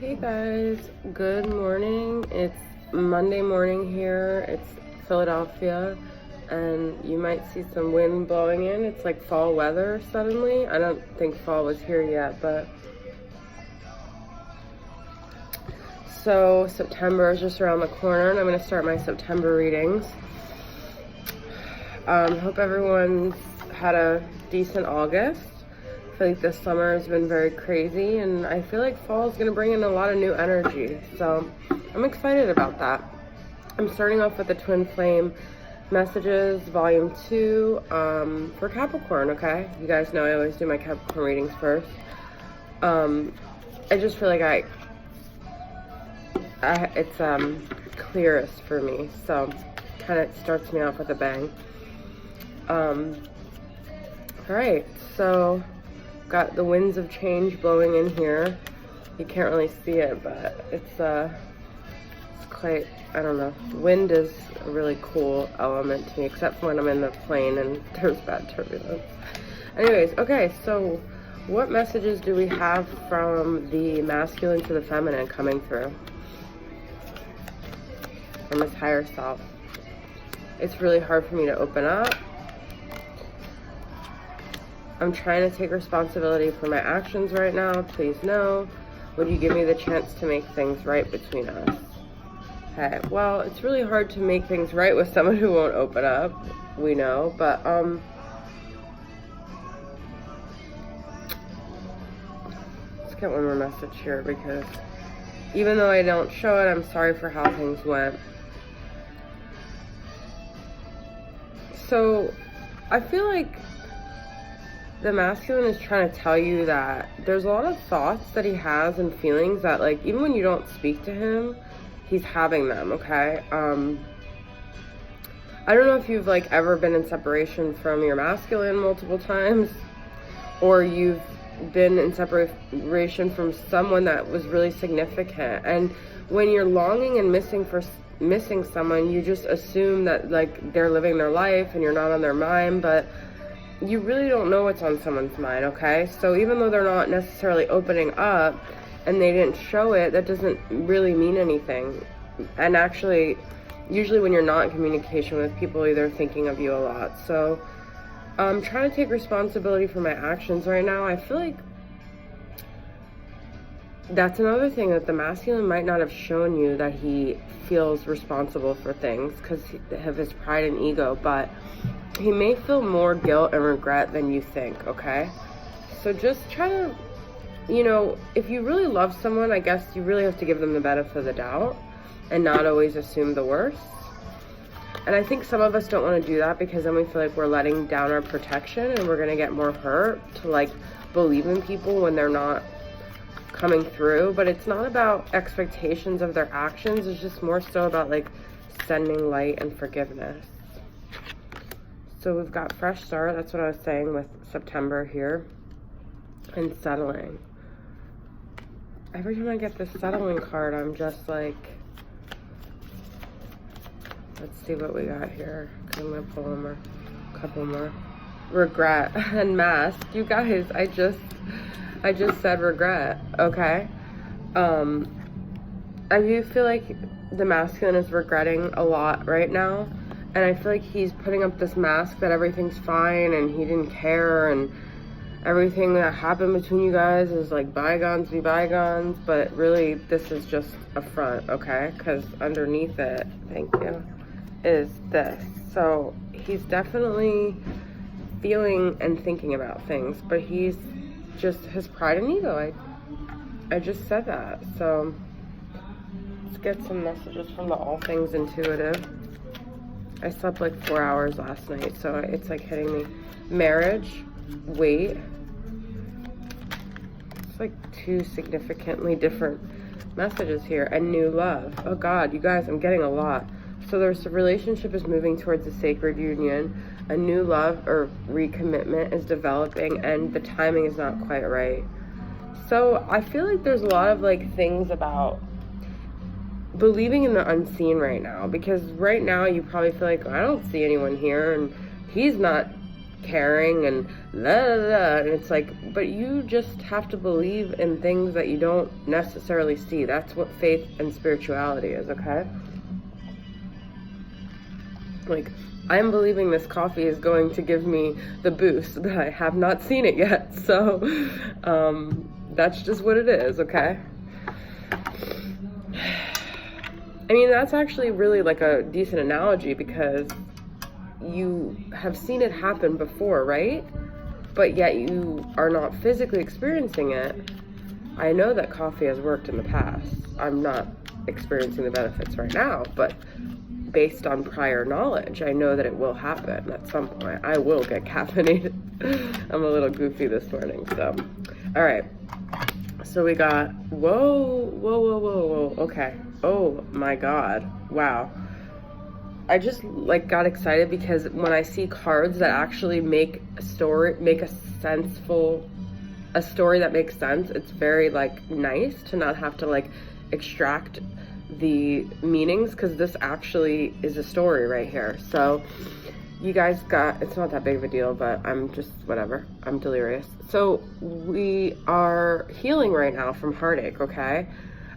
Hey guys, good morning. It's Monday morning here. It's Philadelphia, and you might see some wind blowing in. It's like fall weather suddenly. I don't think fall was here yet, but so September is just around the corner, and I'm going to start my September readings. Hope everyone's had a decent August. I feel like this summer has been very crazy, and I feel like fall is going to bring in a lot of new energy, so I'm excited about that. I'm starting off with the Twin Flame Messages, Volume 2, for Capricorn, okay? You guys know I always do my Capricorn readings first. I just feel like it's clearest for me, so kind of starts me off with a bang. Alright, so got the winds of change blowing in here. You can't really see it, but it's quite, I don't know. Wind is a really cool element to me, except for when I'm in the plane and there's bad turbulence. Anyways, okay, so what messages do we have from the masculine to the feminine coming through? From his higher self. It's really hard for me to open up. I'm trying to take responsibility for my actions right now. Please know. Would you give me the chance to make things right between us? Okay, well, it's really hard to make things right with someone who won't open up. We know, but let's get one more message here, because even though I don't show it, I'm sorry for how things went. So I feel like the masculine is trying to tell you that there's a lot of thoughts that he has and feelings that, like, even when you don't speak to him, he's having them, okay? I don't know if you've, like, ever been in separation from your masculine multiple times, or you've been in separation from someone that was really significant. And when you're longing and missing someone, you just assume that, like, they're living their life and you're not on their mind, but you really don't know what's on someone's mind, okay? So even though they're not necessarily opening up and they didn't show it, that doesn't really mean anything. And actually, usually when you're not in communication with people, they're thinking of you a lot. So I'm trying to take responsibility for my actions right now. I feel like that's another thing, that the masculine might not have shown you that he feels responsible for things because of his pride and ego, but he may feel more guilt and regret than you think, okay? So just try to, you know, if you really love someone, I guess you really have to give them the benefit of the doubt and not always assume the worst. And I think some of us don't want to do that, because then we feel like we're letting down our protection and we're going to get more hurt to, like, believe in people when they're not coming through. But it's not about expectations of their actions. It's just more so about, like, sending light and forgiveness. So we've got fresh start. That's what I was saying with September here. And settling. Every time I get this settling card, I'm just like, let's see what we got here. I'm gonna pull them a couple more. Regret and mask. You guys, I just said regret, okay? I do feel like the masculine is regretting a lot right now. And I feel like he's putting up this mask that everything's fine and he didn't care and everything that happened between you guys is like bygones be bygones. But really, this is just a front, okay? Because underneath it, thank you, is this. So he's definitely feeling and thinking about things, but he's just his pride and ego. I just said that. So let's get some messages from the All Things Intuitive. I slept like 4 hours last night, so it's like hitting me. Marriage, weight. It's like two significantly different messages here. And new love. Oh God, you guys, I'm getting a lot. So there's a relationship is moving towards a sacred union. A new love or recommitment is developing, and the timing is not quite right. So I feel like there's a lot of, like, things about believing in the unseen right now, because right now you probably feel like, I don't see anyone here and he's not caring and da, da, da. And it's like, but you just have to believe in things that you don't necessarily see. That's what faith and spirituality is, okay? Like, I'm believing this coffee is going to give me the boost, but I have not seen it yet. So that's just what it is, okay? I mean, that's actually really like a decent analogy because you have seen it happen before, right? But yet you are not physically experiencing it. I know that coffee has worked in the past. I'm not experiencing the benefits right now, but based on prior knowledge, I know that it will happen at some point. I will get caffeinated. I'm a little goofy this morning, so. All right. So we got, whoa. Okay. Oh my God. Wow. I just like got excited because when I see cards that actually make a story that makes sense, it's very like nice to not have to like extract the meanings, because this actually is a story right here. So you guys got, it's not that big of a deal, but I'm just whatever, I'm delirious. So we are healing right now from heartache, okay?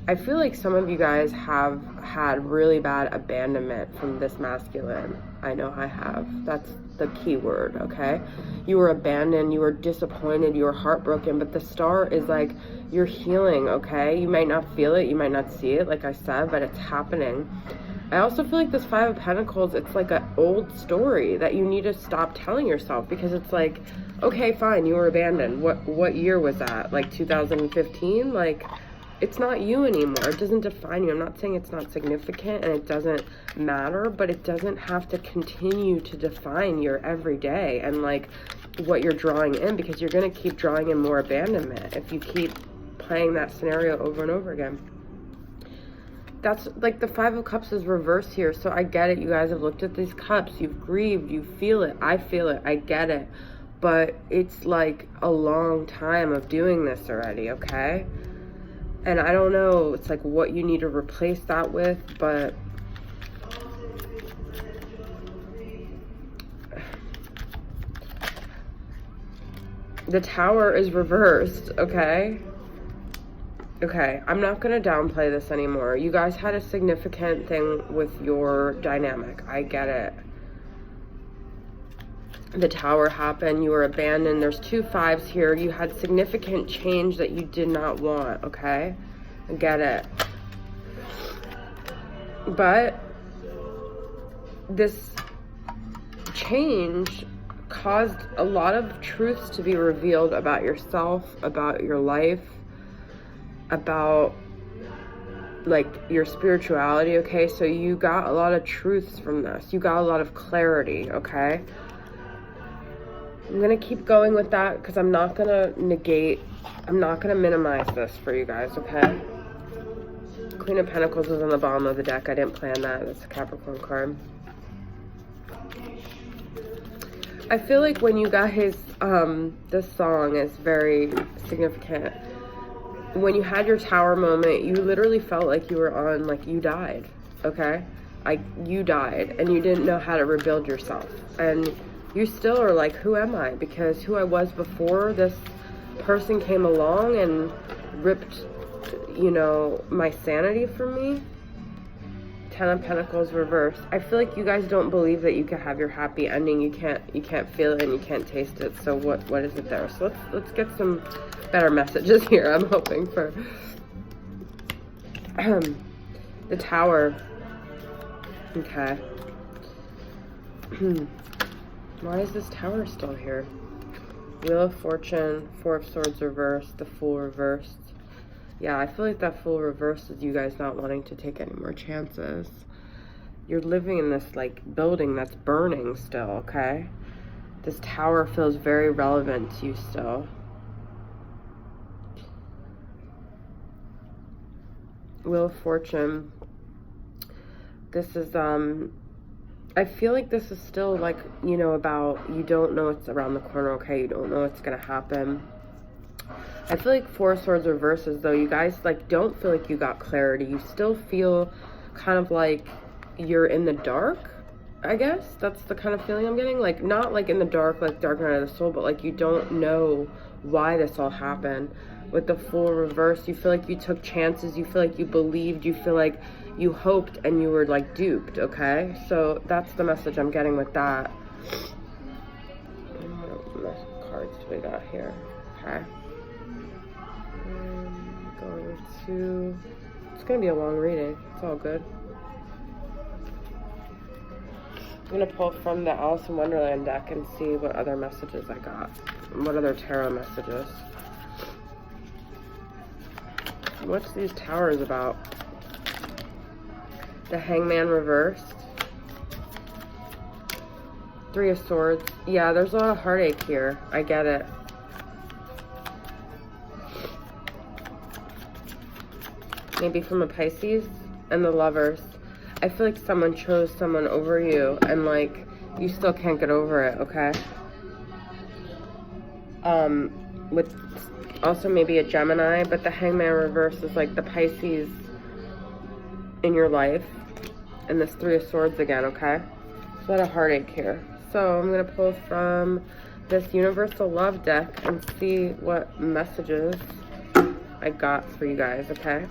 I feel like some of you guys have had really bad abandonment from this masculine. I know I have. That's the key word, okay? You were abandoned, you were disappointed, you were heartbroken, but the star is like, you're healing, okay? You might not feel it, you might not see it, like I said, but it's happening. I also feel like this Five of Pentacles, it's like an old story that you need to stop telling yourself, because it's like, okay, fine, you were abandoned. What year was that? Like 2015? Like, it's not you anymore. It doesn't define you. I'm not saying it's not significant and it doesn't matter, but it doesn't have to continue to define your everyday and like what you're drawing in, because you're going to keep drawing in more abandonment if you keep playing that scenario over and over again. That's like the Five of Cups is reversed here. So I get it. You guys have looked at these cups. You've grieved. You feel it. I feel it. I get it. But it's like a long time of doing this already, okay? And I don't know, it's like what you need to replace that with, but the Tower is reversed, okay? Okay, I'm not gonna downplay this anymore. You guys had a significant thing with your dynamic. I get it. The Tower happened, you were abandoned. There's 2 5s here. You had significant change that you did not want, okay? I get it. But this change caused a lot of truths to be revealed about yourself, about your life, about like your spirituality, okay? So you got a lot of truths from this. You got a lot of clarity, okay? I'm going to keep going with that because I'm not going to minimize this for you guys, okay? Queen of Pentacles was on the bottom of the deck. I didn't plan that. That's a Capricorn card. I feel like when you guys, this song is very significant. When you had your Tower moment, you literally felt like you were on, like you died, okay? You died and you didn't know how to rebuild yourself. And you still are like, who am I? Because who I was before this person came along and ripped, you know, my sanity from me. 10 of Pentacles reversed. I feel like you guys don't believe that you can have your happy ending. You can't feel it and you can't taste it. So what is it there? So let's get some better messages here. I'm hoping for the Tower. Okay. Why is this Tower still here? Wheel of Fortune, 4 of Swords reversed, the Fool reversed. Yeah, I feel like that Fool reversed is you guys not wanting to take any more chances. You're living in this like building that's burning still, okay? This Tower feels very relevant to you still. Wheel of Fortune. This is I feel like this is still like, you know, about you don't know what's around the corner, okay? You don't know what's gonna happen. I feel like 4 of Swords reverses, though. You guys like don't feel like you got clarity. You still feel kind of like you're in the dark, I guess that's the kind of feeling I'm getting. Like, not like in the dark, like Dark Night of the Soul, but like you don't know why this all happened. With the Fool reverse, you feel like you took chances, you feel like you believed, you feel like you hoped, and you were like duped, okay? So that's the message I'm getting with that. What cards do we got here? Okay. Going to... It's going to be a long reading. It's all good. I'm going to pull from the Alice in Wonderland deck and see what other messages I got. What other tarot messages. What's these towers about? The Hangman reversed. Three of Swords. Yeah, there's a lot of heartache here. I get it. Maybe from a Pisces. And the Lovers. I feel like someone chose someone over you, and like you still can't get over it, okay? With also maybe a Gemini, but the Hangman reverse is like the Pisces in your life, and this Three of Swords again, okay? There's a lot of heartache here. So I'm gonna pull from this Universal Love deck and see what messages I got for you guys, okay?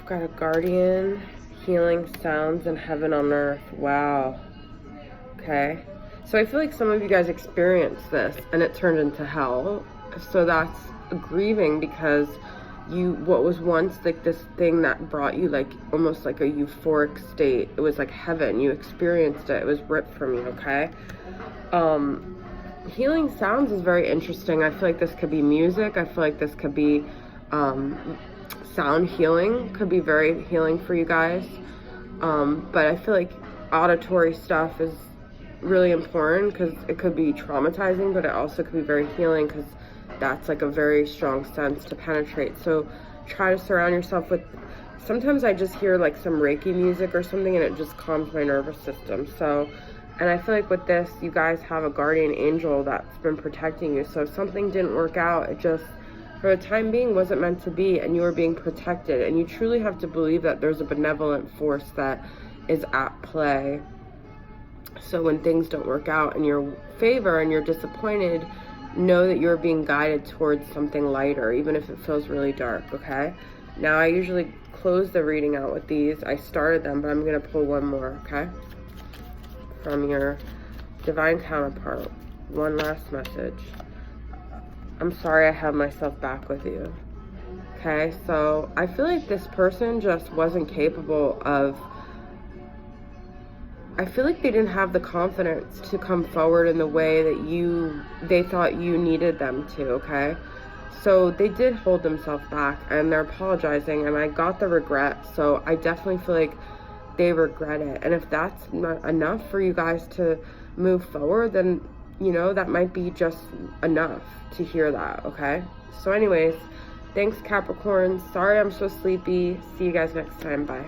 Got a Guardian, Healing Sounds, and Heaven on Earth. Wow. Okay. So I feel like some of you guys experienced this and it turned into hell. So that's grieving because what was once like this thing that brought you like almost like a euphoric state. It was like heaven. You experienced it. It was ripped from you, okay? Healing Sounds is very interesting. I feel like this could be music. I feel like this could be sound healing. Could be very healing for you guys. But I feel like auditory stuff is really important because it could be traumatizing, but it also could be very healing because that's like a very strong sense to penetrate. So try to surround yourself with, sometimes I just hear like some Reiki music or something and it just calms my nervous system. So, and I feel like with this, you guys have a guardian angel that's been protecting you. So if something didn't work out, it just, for the time being, wasn't meant to be, and you were being protected. And you truly have to believe that there's a benevolent force that is at play. So when things don't work out in your favor and you're disappointed, know that you're being guided towards something lighter, even if it feels really dark, okay? Now, I usually close the reading out with these. I started them, but I'm going to pull one more, okay? From your divine counterpart. One last message. I'm sorry I have myself back with you. Okay, so I feel like this person just wasn't capable of, I feel like they didn't have the confidence to come forward in the way that they thought you needed them to, okay? So they did hold themselves back and they're apologizing, and I got the regret. So I definitely feel like they regret it. And if that's not enough for you guys to move forward, then, you know, that might be just enough to hear that, okay? So anyways, thanks Capricorn. Sorry I'm so sleepy. See you guys next time. Bye.